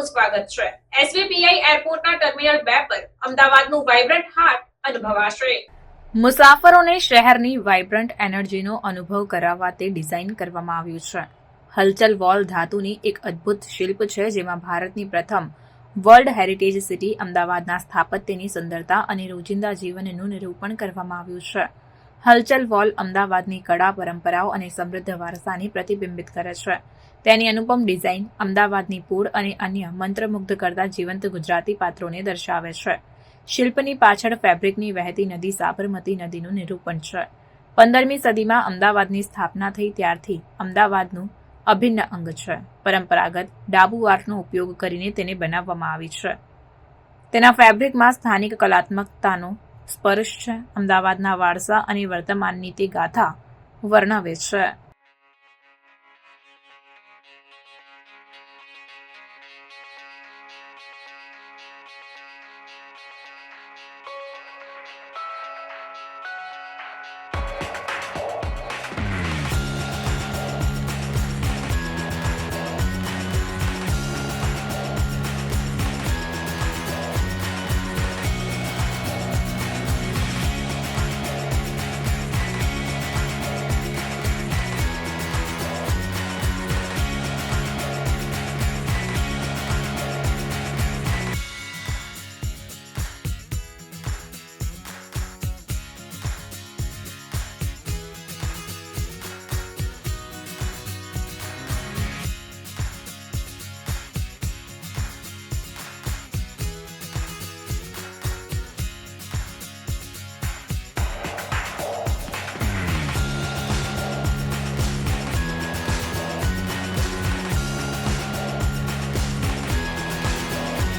આપનું સ્વાગત છે। એસવીપીઆઈ એરપોર્ટના ટર્મિનલ 2 પર અમદાવાદનું વાઇબ્રન્ટ હાર્ટ અનુભવાશે। મુસાફરોને શહેરની વાઇબ્રન્ટ એનર્જીનો અનુભવ કરાવવા તે ડિઝાઇન કરવામાં આવ્યું છે। હલચલ વોલ ધાતુની એક અદ્ભુત શિલ્પ છે, જેમાં ભારતની પ્રથમ વર્લ્ડ હેરિટેજ સિટી અમદાવાદના સ્થાપત્યની સુંદરતા અને રોજિંદા જીવનનું નિરૂપણ કરવામાં આવ્યું છે। હલચલ વોલ અમદાવાદની કળા, પરંપરાઓ અને સમૃદ્ધ વારસાને પ્રતિબિંબિત કરે છે। તેની અનુપમ ડિઝાઇન અમદાવાદની પૂળ અને અન્ય મંત્રમુગ્ધ કરતા જીવંત ગુજરાતી પાત્રોને દર્શાવે છે। શિલ્પની પાછળ ફેબ્રિકની વહેતી નદી સાબરમતી નદીનું નિરૂપણ છે। 15મી સદીમાં અમદાવાદની સ્થાપના થઈ ત્યારથી અમદાવાદનું અભિન્ન અંગ છે। પરંપરાગત ડાબુ આર્ટનો ઉપયોગ કરીને તેને બનાવવામાં આવી છે। તેના ફેબ્રિકમાં સ્થાનિક કલાત્મકતાનો સ્પર્શ છે। અમદાવાદના વારસા અને વર્તમાનની તે ગાથા વર્ણવે છે।